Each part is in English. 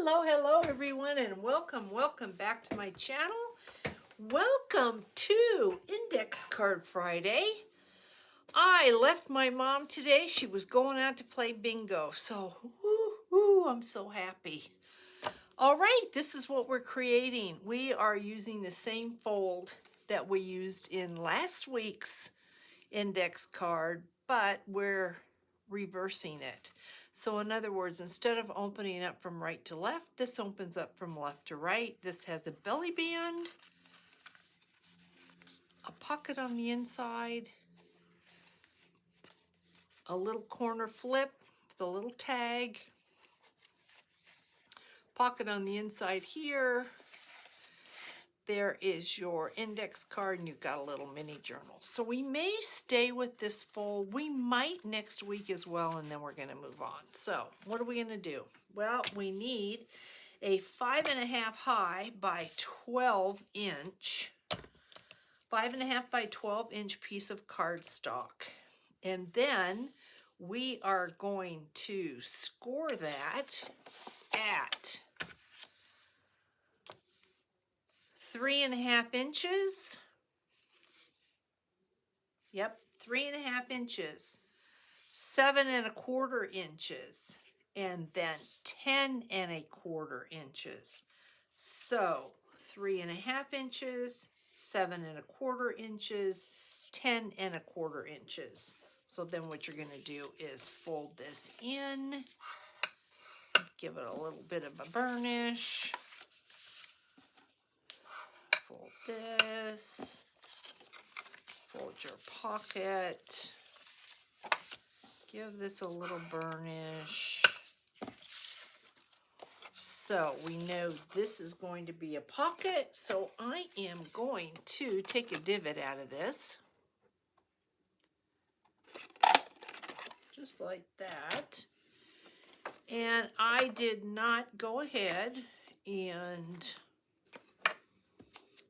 Hello everyone, and welcome back to my channel. Welcome to Index Card Friday. I left my mom today. She was going out to play bingo, so I'm so happy. All right, this is what we're creating. We are using the same fold that we used in last week's index card, but we're reversing it. So in other words, instead of opening up from right to left, this opens up from left to right. This has a belly band, a pocket on the inside, a little corner flip with a little tag, pocket on the inside here. There is your index card, and you've got a little mini journal. So we may stay with this fold. We might next week as well, and then we're going to move on. So what are we going to do? Well, we need a 5.5 high by 12 inch, 5.5 by 12 inch piece of cardstock. And then we are going to score that at 3.5 inches. Yep, 3.5 inches, 7.25 inches, and then 10.25 inches. So 3.5 inches, 7.25 inches, 10.25 inches. So then what you're going to do is fold this in, give it a little bit of a burnish, fold this, fold your pocket, give this a little burnish. So we know this is going to be a pocket, so I am going to take a divot out of this, just like that. And I did not go ahead and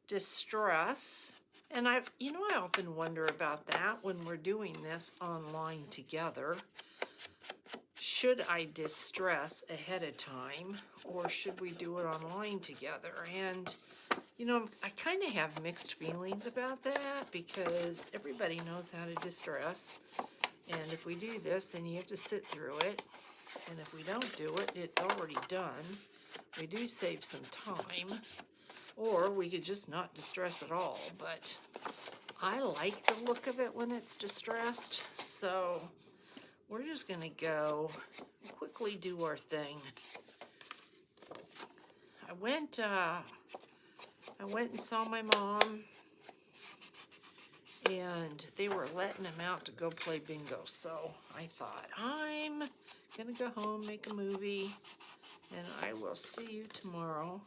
distress. And I often wonder about that when we're doing this online together. Should I distress ahead of time, or should we do it online together? And I kind of have mixed feelings about that, because everybody knows how to distress, and if we do this, then you have to sit through it, and if we don't do it, it's already done. We do save some time, or we could just not distress at all, but I like the look of it when it's distressed, so we're just going to go quickly do our thing. I went and saw my mom, and they were letting him out to go play bingo. So I thought, I'm going to go home, make a movie, and I will see you tomorrow.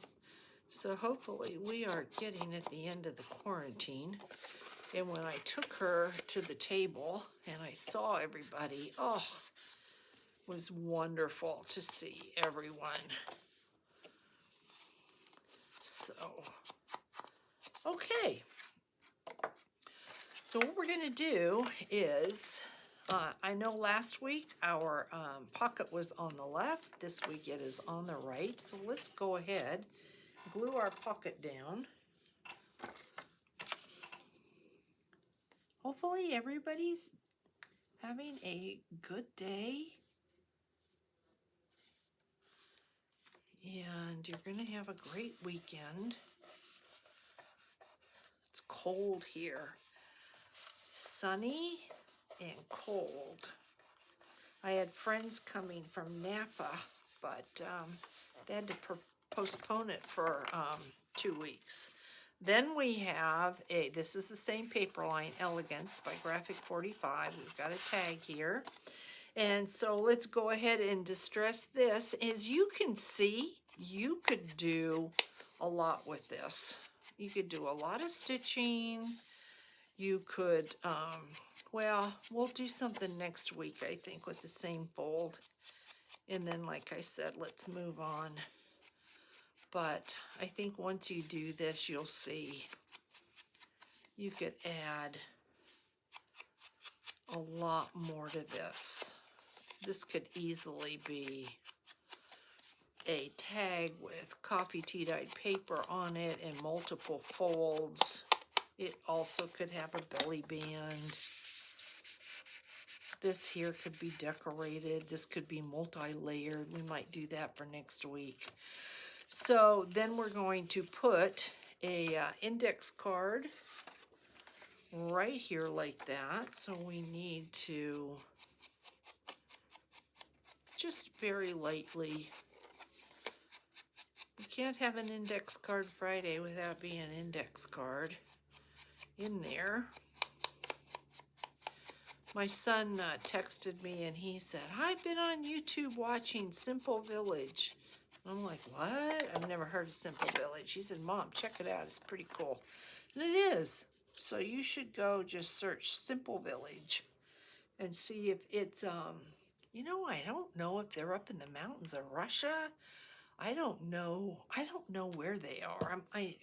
So hopefully we are getting at the end of the quarantine. And when I took her to the table and I saw everybody, oh, it was wonderful to see everyone. So, okay. So what we're going to do is, I know last week our pocket was on the left. This week it is on the right. So let's go ahead, glue our pocket down. Hopefully everybody's having a good day. And you're going to have a great weekend. It's cold here. Sunny and cold. I had friends coming from Napa, but they had to postpone it for 2 weeks. Then we have this is the same Paperline Elegance by Graphic 45. We've got a tag here. And so let's go ahead and distress this. As you can see, you could do a lot with this. You could do a lot of stitching. You could, well, we'll do something next week, I think, with the same fold. And then, like I said, let's move on. But I think once you do this, you'll see you could add a lot more to this. This could easily be a tag with coffee tea dyed paper on it and multiple folds. It also could have a belly band. This here could be decorated. This could be multi-layered. We might do that for next week. So then we're going to put a index card right here like that. So we need to just very lightly. You can't have an index card Friday without being an index card in there. My son texted me and he said, I've been on YouTube watching Simple Village. I'm like, what? I've never heard of Simple Village. He said, Mom, check it out. It's pretty cool. And it is. So you should go just search Simple Village and see if it's, you know, I don't know if they're up in the mountains of Russia. I don't know where they are. I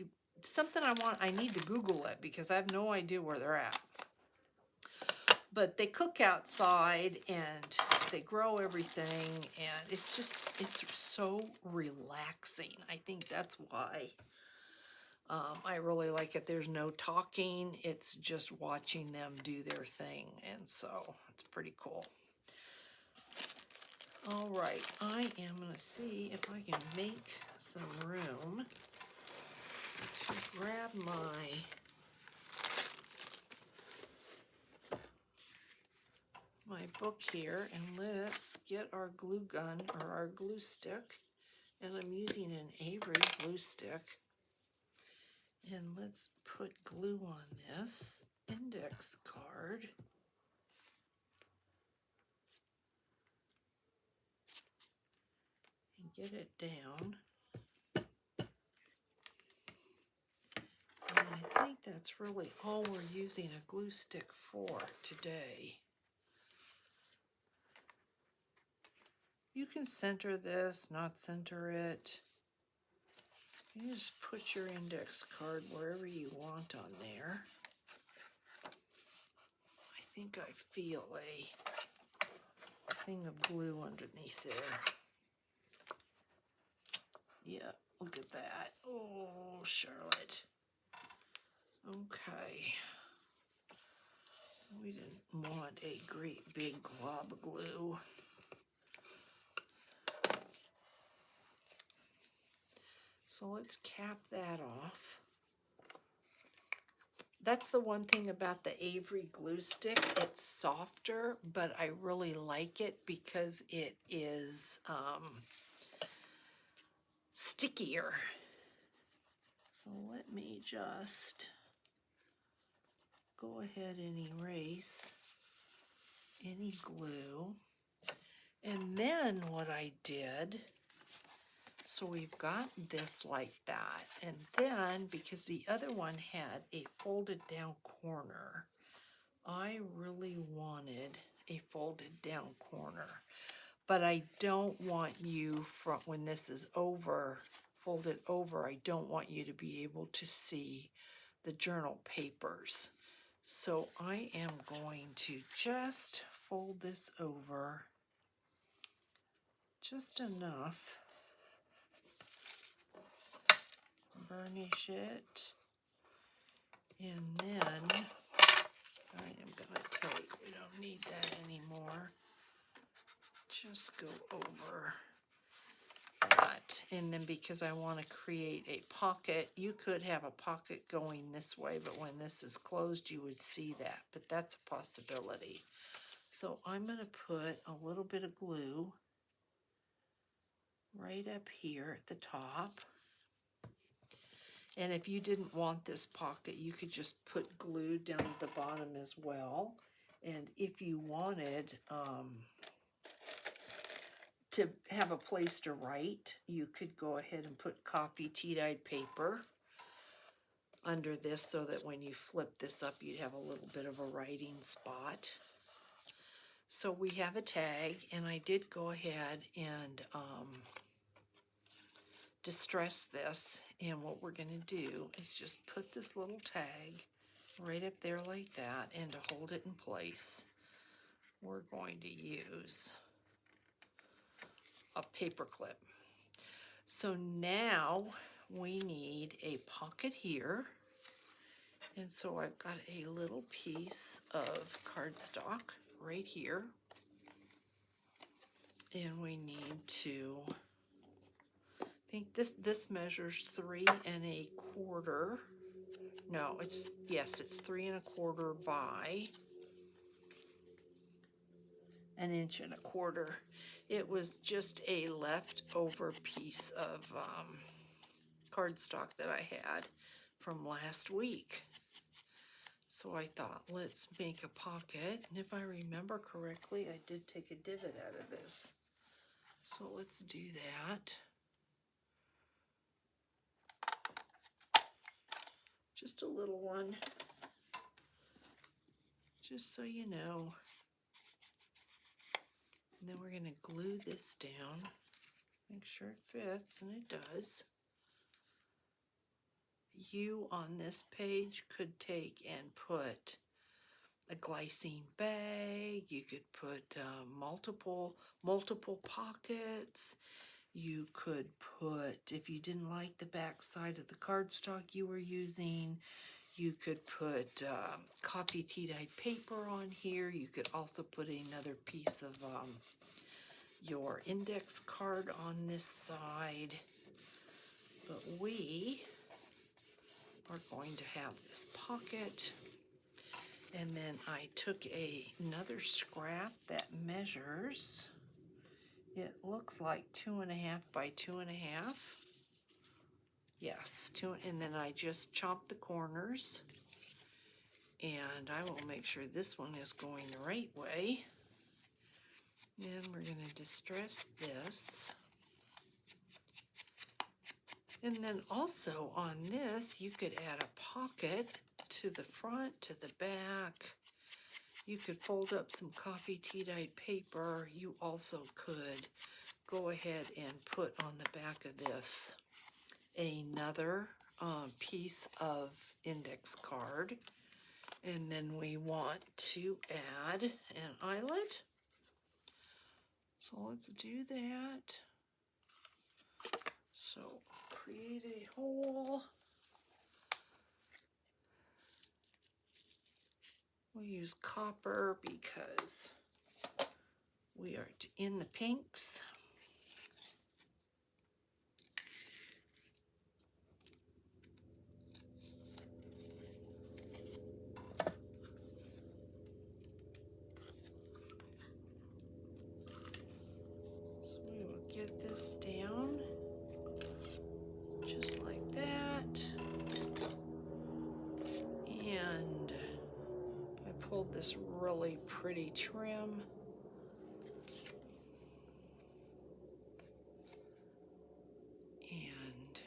need to Google it because I have no idea where they're at. But they cook outside and they grow everything, and it's so relaxing. I think that's why I really like it. There's no talking. It's just watching them do their thing, and so it's pretty cool. All right, I am going to see if I can make some room to grab my book here, and let's get our glue gun or our glue stick, and I'm using an Avery glue stick, and let's put glue on this index card. And get it down. And I think that's really all we're using a glue stick for today. You can center this, not center it. You just put your index card wherever you want on there. I think I feel a thing of glue underneath there. Yeah, look at that. Oh, Charlotte. Okay. We didn't want a great big glob of glue. So let's cap that off. That's the one thing about the Avery glue stick. It's softer, but I really like it because it is stickier. So let me just go ahead and erase any glue. And then what I did, so we've got this like that. And then, because the other one had a folded down corner, I really wanted a folded down corner. But I don't want you, from when this is over, folded over, I don't want you to be able to see the journal papers. So I am going to just fold this over just enough, burnish it, and then I am going to take, we don't need that anymore, just go over that. And then because I want to create a pocket, you could have a pocket going this way, but when this is closed you would see that, but that's a possibility. So I'm going to put a little bit of glue right up here at the top. And if you didn't want this pocket, you could just put glue down at the bottom as well. And if you wanted to have a place to write, you could go ahead and put coffee tea dyed paper under this so that when you flip this up, you'd have a little bit of a writing spot. So we have a tag, and I did go ahead and distress this, and what we're going to do is just put this little tag right up there like that, and to hold it in place we're going to use a paper clip. So now we need a pocket here. And so I've got a little piece of cardstock right here. And we need to, I think this measures 3 1/4. No, it's 3 1/4 by 1 1/4 inches. It was just a leftover piece of cardstock that I had from last week. So I thought, let's make a pocket. And if I remember correctly, I did take a divot out of this. So let's do that. Just a little one, just so you know. And then we're going to glue this down, make sure it fits, and it does. You on this page could take and put a glycine bag. You could put multiple pockets. You could put, if you didn't like the back side of the cardstock you were using, you could put coffee tea dyed paper on here. You could also put another piece of your index card on this side. But we are going to have this pocket. And then I took another scrap that measures, it looks like 2 1/2 by 2 1/2. Yes, and then I just chopped the corners. And I will make sure this one is going the right way. And we're going to distress this. And then also on this, you could add a pocket to the front, to the back. You could fold up some coffee tea dyed paper. You also could go ahead and put on the back of this another piece of index card. And then we want to add an eyelet. So let's do that. So create a hole. We'll use copper because we are in the pinks. So we will get this down just like that. And I pulled this really pretty trim. And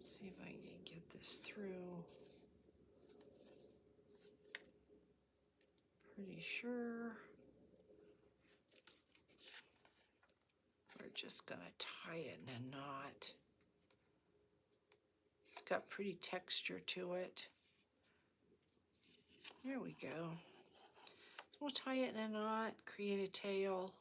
see if I can get this through. Pretty sure. We're just gonna tie it in a knot. It's got pretty texture to it. There we go. So we'll tie it in a knot, create a tail.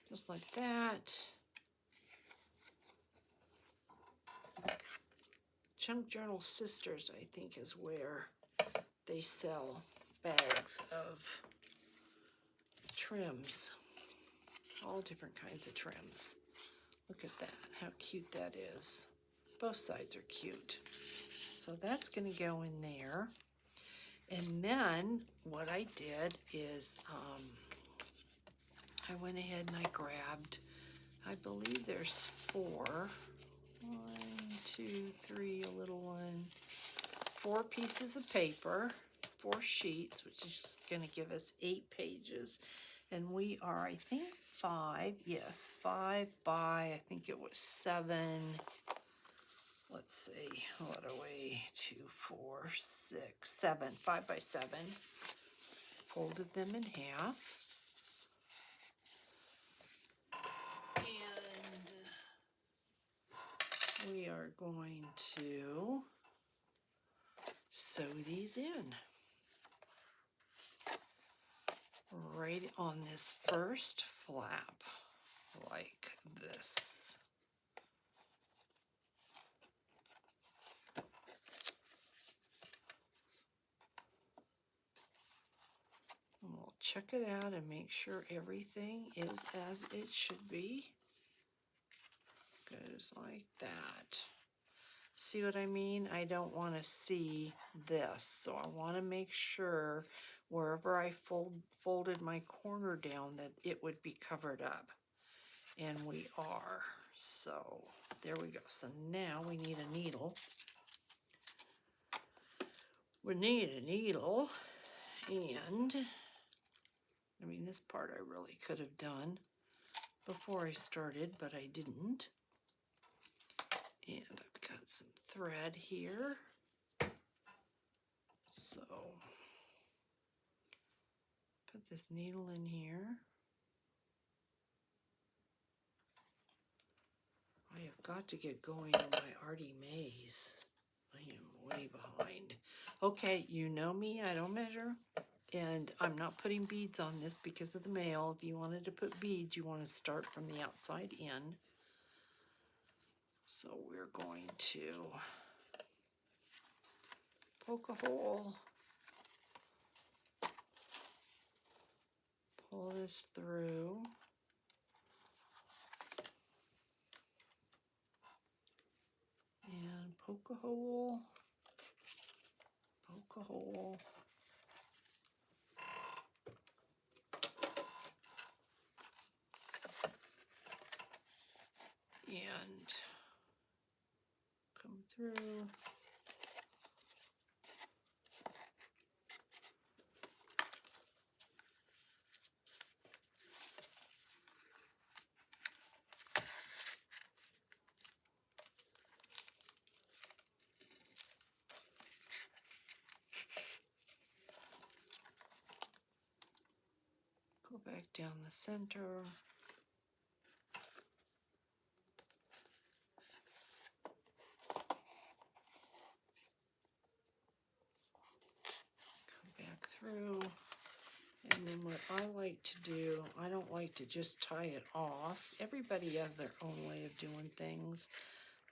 Just like that. Junk Journal Sisters, I think, is where they sell bags of trims. All different kinds of trims. Look at that, how cute that is. Both sides are cute. So that's going to go in there. And then what I did is I went ahead and I grabbed, I believe there's 4. 1, 2, 3, a little one. 4 pieces of paper, 4 sheets, which is going to give us 8 pages. And we are, I think, 5 by, I think it was 7. Let's see, what are we? 2, 4, 6, 7, 5 by 7. Folded them in half. And we are going to sew these in right on this first flap, like this. And we'll check it out and make sure everything is as it should be. Goes like that. See what I mean? I don't want to see this, so I want to make sure wherever I folded my corner down that it would be covered up. And we are. So there we go. So now we need a needle. We need a needle, and I mean, this part I really could have done before I started, but I didn't. And I've got some thread here. So put this needle in here. I have got to get going on my Artie Maze. I am way behind. Okay, you know me, I don't measure. And I'm not putting beads on this because of the male. If you wanted to put beads, you want to start from the outside in. So we're going to poke a hole, pull this through, and poke a hole, poke a hole, and come through. Go back down the center. Come back through. And then what I like to do, I don't like to just tie it off. Everybody has their own way of doing things.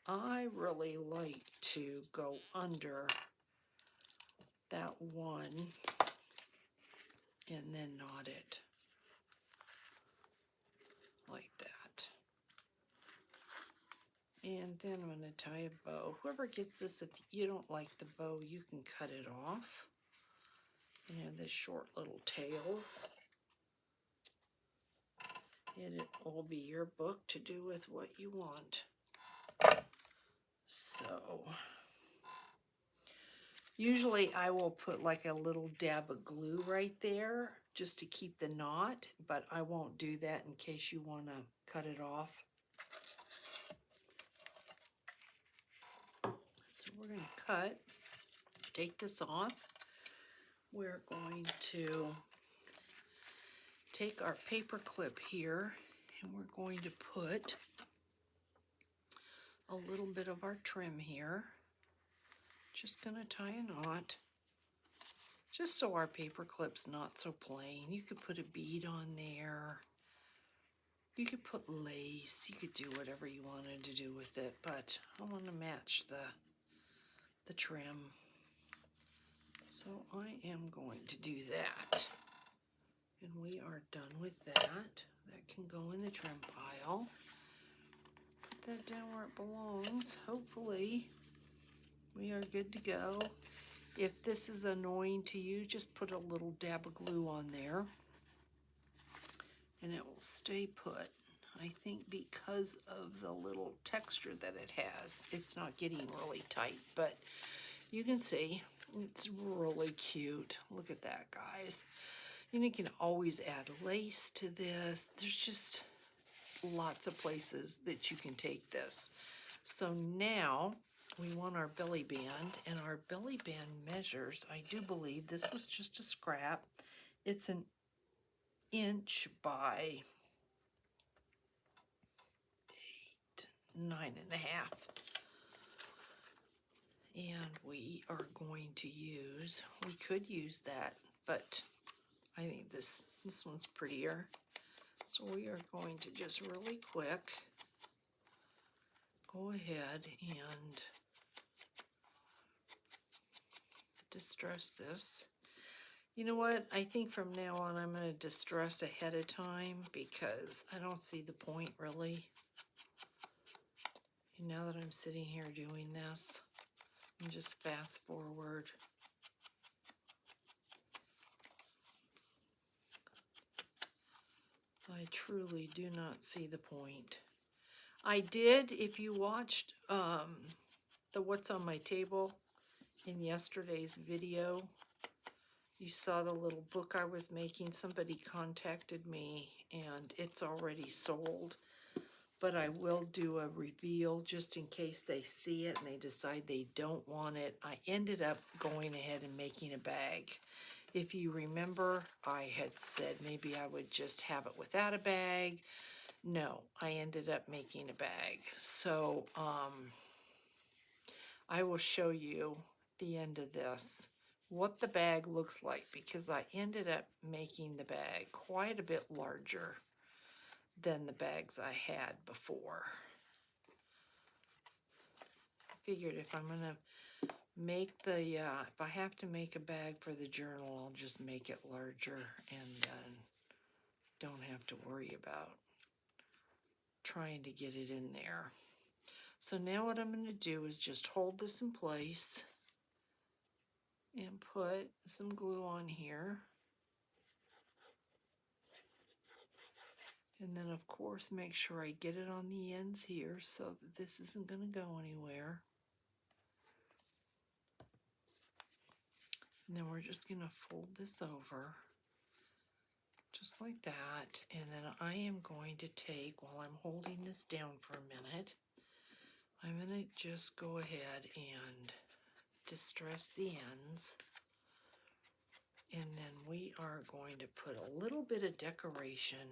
I really like to go under that one and then knot it like that. And then I'm going to tie a bow. Whoever gets this, if you don't like the bow, you can cut it off. You know, the short little tails. And it will be your book to do with what you want. So usually I will put like a little dab of glue right there just to keep the knot, but I won't do that in case you want to cut it off. So we're going to take this off. We're going to take our paper clip here and we're going to put a little bit of our trim here. Just going to tie a knot. Just so our paper clip's not so plain. You could put a bead on there. You could put lace. You could do whatever you wanted to do with it, but I want to match the trim. So I am going to do that. And we are done with that. That can go in the trim pile. Put that down where it belongs. Hopefully we are good to go. If this is annoying to you, just put a little dab of glue on there and it will stay put. I think because of the little texture that it has, it's not getting really tight, but you can see it's really cute. Look at that, guys. And you can always add lace to this. There's just lots of places that you can take this. So now we want our belly band, and our belly band measures, I do believe this was just a scrap. It's an inch by 9.5. And we are going to use, we could use that, but I think this one's prettier. So we are going to just really quick go ahead and distress this. You know what? I think from now on I'm going to distress ahead of time because I don't see the point really. And now that I'm sitting here doing this, and just fast forward. I truly do not see the point. I did, if you watched the What's on My Table in yesterday's video, you saw the little book I was making. Somebody contacted me and it's already sold, but I will do a reveal just in case they see it and they decide they don't want it. I ended up going ahead and making a bag. If you remember, I had said maybe I would just have it without a bag. No, I ended up making a bag. So I will show you at the end of this what the bag looks like, because I ended up making the bag quite a bit larger than the bags I had before. I figured if I'm going to make the, if I have to make a bag for the journal, I'll just make it larger and then don't have to worry about trying to get it in there. So now what I'm going to do is just hold this in place and put some glue on here. And then of course make sure I get it on the ends here so that this isn't going to go anywhere. And then we're just going to fold this over just like that. And then I am going to take, while I'm holding this down for a minute, I'm going to just go ahead and distress the ends. And then we are going to put a little bit of decoration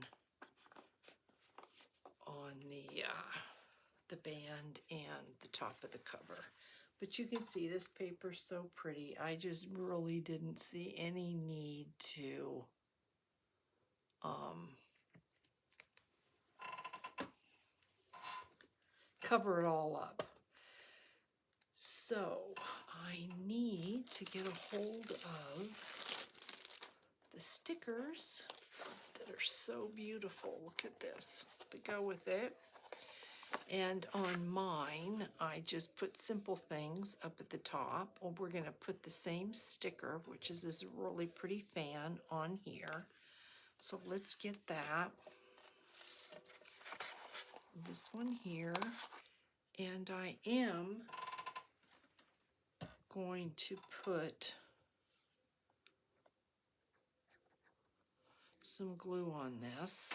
on the band and the top of the cover. But you can see this paper's so pretty. I just really didn't see any need to cover it all up. So I need to get a hold of the stickers that are so beautiful. Look at this, to go with it. And on mine, I just put Simple Things up at the top. Well, we're going to put the same sticker, which is this really pretty fan, on here. So let's get that. This one here. And I am going to put some glue on this.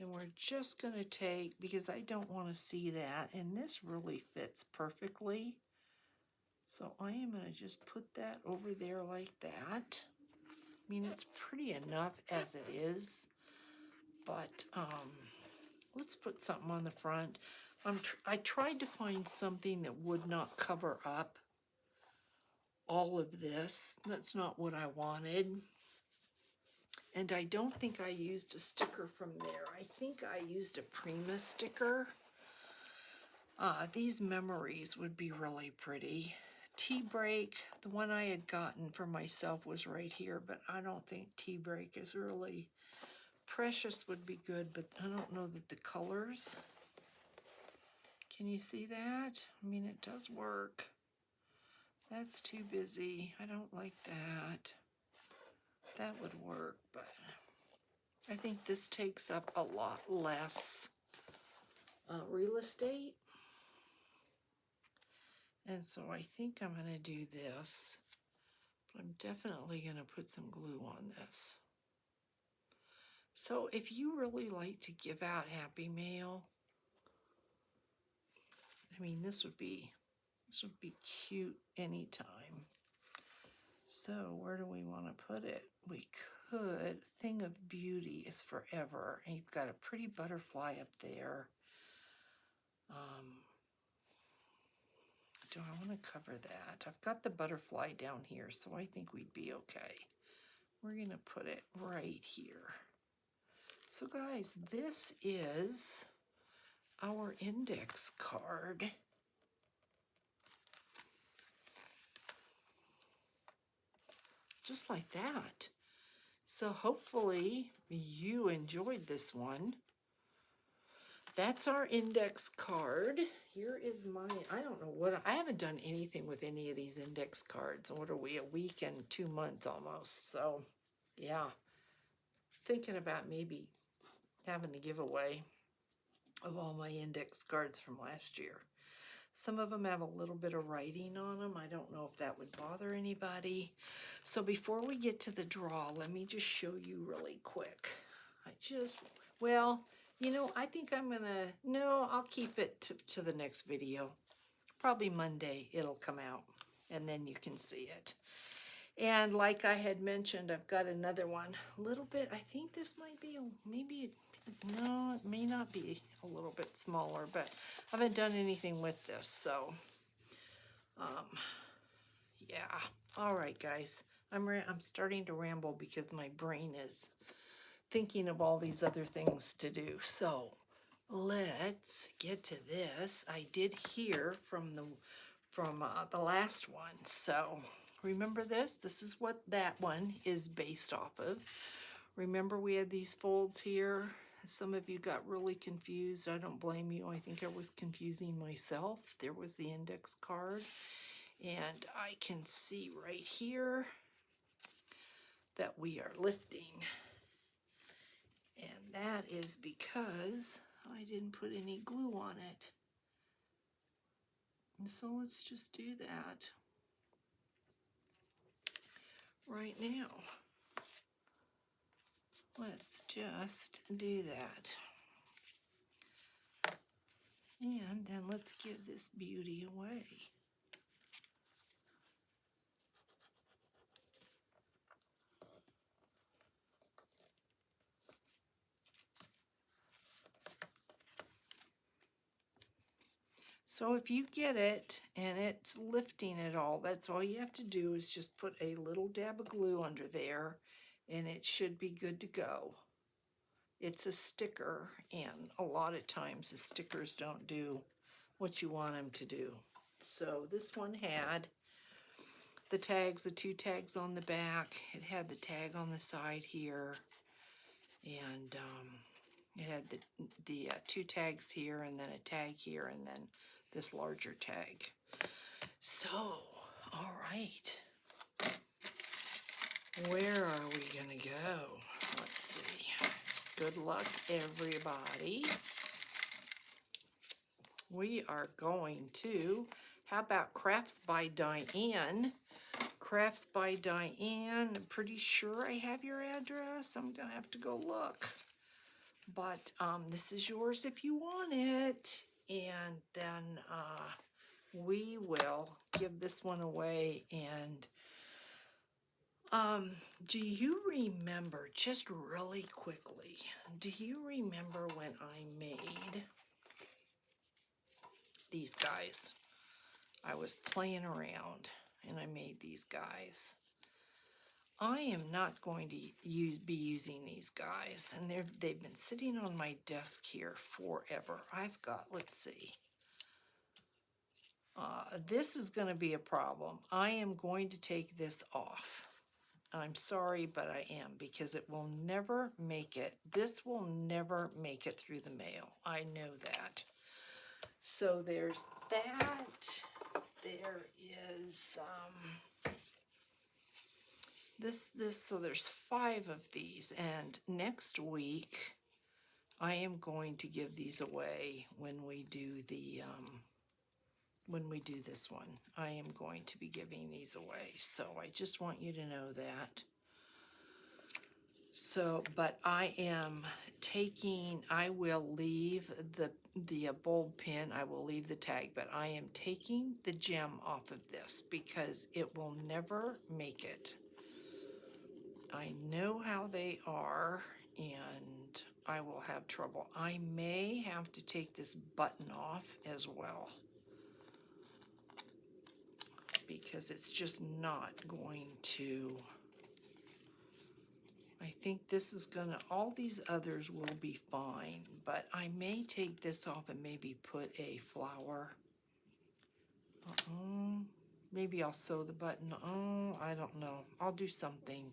And we're just going to take, because I don't want to see that, and this really fits perfectly. So I am going to just put that over there like that. I mean, it's pretty enough as it is, but let's put something on the front. I tried to find something that would not cover up all of this. That's not what I wanted. And I don't think I used a sticker from there. I think I used a Prima sticker. These memories would be really pretty. Tea Break, the one I had gotten for myself was right here, but I don't think Tea Break is really. Precious would be good, but I don't know that the colors. Can you see that? I mean, it does work. That's too busy. I don't like that. That would work, but I think this takes up a lot less real estate. And so I think I'm going to do this, but I'm definitely going to put some glue on this. So if you really like to give out Happy Mail, I mean, this would be cute anytime. So where do we want to put it? We could. Thing of Beauty is forever, and you've got a pretty butterfly up there. Do I want to cover that? I've got the butterfly down here, so I think we'd be okay. we're going to put it right here. So guys, this is our index card. Just like that. So hopefully you enjoyed this one. That's our index card. Here is my, I don't know what, I haven't done anything with any of these index cards. What are we, a week and 2 months almost. So yeah, thinking about maybe having a giveaway of all my index cards from last year. Some of them have a little bit of writing on them. I don't know if that would bother anybody. So before we get to the draw, let me just show you really quick. Well, you know, I think I'm gonna, no, I'll keep it to the next video. Probably Monday it'll come out and then you can see it. And like I had mentioned, I've got another one. A little bit, I think this might be, maybe, no, it may not be a little bit smaller, but I haven't done anything with this, so, yeah. All right, guys, I'm starting to ramble because my brain is thinking of all these other things to do. So let's get to this. I did hear from the last one. So remember this? This is what that one is based off of. Remember we had these folds here. Some of you got really confused. I don't blame you. I think I was confusing myself. There was the index card. And I can see right here that we are lifting. And that is because I didn't put any glue on it. And so let's just do that right now. Let's just do that. And then let's give this beauty away. So if you get it and it's lifting it all, that's all you have to do is just put a little dab of glue under there and it should be good to go. It's a sticker, and a lot of times the stickers don't do what you want them to do. So this one had the tags, the 2 tags on the back. It had the tag on the side here, and it had the 2 tags here, and then a tag here, and then this larger tag. So, all right. Where are we gonna go? Let's see. Good luck, everybody. We are going to, how about Crafts by Diane? Crafts by Diane, I'm pretty sure I have your address. I'm gonna have to go look. But this is yours if you want it. And then we will give this one away. And do you remember, just really quickly, do you remember when I made these guys? I was playing around and I made these guys. I am not going to be using these guys, and they've been sitting on my desk here forever. I've got, let's see, this is going to be a problem. I am going to take this off. I'm sorry, but I am, because it will never make it. This will never make it through the mail. I know that. So there's that. There is so there's 5 of these, and next week I am going to give these away when we do the this one. I am going to be giving these away, so I just want you to know that. So, but I will leave the bulb pin, I will leave the tag, but I am taking the gem off of this because it will never make it. I know how they are, and I will have trouble. I may have to take this button off as well, because it's just not going to I think this is gonna, all these others will be fine, but I may take this off and maybe put a flower. Maybe I'll sew the button. Oh, I don't know. I'll do something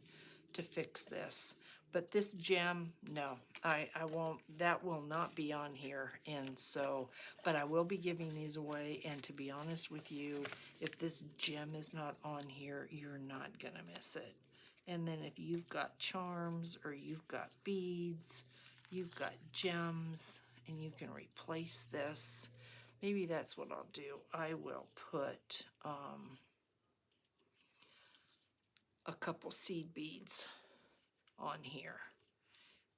to fix this. But this gem, no, I won't, that will not be on here. And so, but I will be giving these away. And to be honest with you, if this gem is not on here, you're not gonna miss it. And then if you've got charms or you've got beads, you've got gems, and you can replace this, maybe that's what I'll do. I will put a couple seed beads on here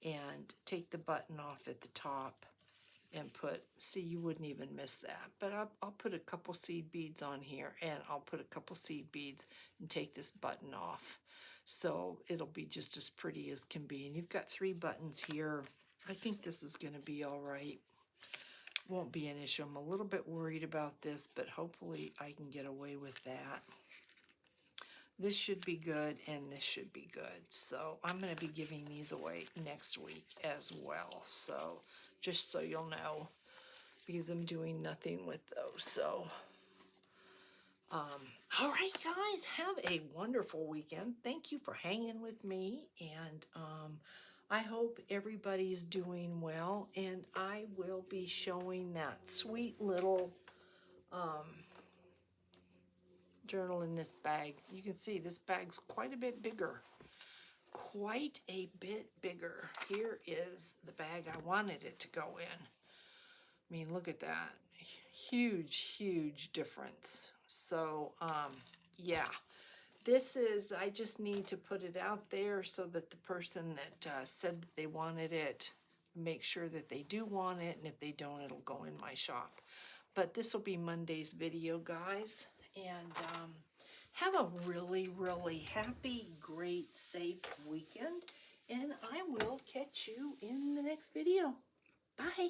and take the button off at the top and put, see, you wouldn't even miss that, but I'll put a couple seed beads on here, and I'll put a couple seed beads and take this button off. So it'll be just as pretty as can be. And you've got 3 buttons here. I think this is going to be all right. Won't be an issue. I'm a little bit worried about this, but hopefully I can get away with that. This should be good, and this should be good. So I'm going to be giving these away next week as well. So just so you'll know, because I'm doing nothing with those. So, all right, guys, have a wonderful weekend. Thank you for hanging with me, and I hope everybody's doing well, and I will be showing that sweet little journal in this bag. You can see this bag's quite a bit bigger. Quite a bit bigger. Here is the bag I wanted it to go in. I mean, look at that. Huge, huge difference. So, yeah. This is, I just need to put it out there so that the person that said that they wanted it, make sure that they do want it, and if they don't, it'll go in my shop. But this will be Monday's video, guys. And have a really, really happy, great, safe weekend. And I will catch you in the next video. Bye.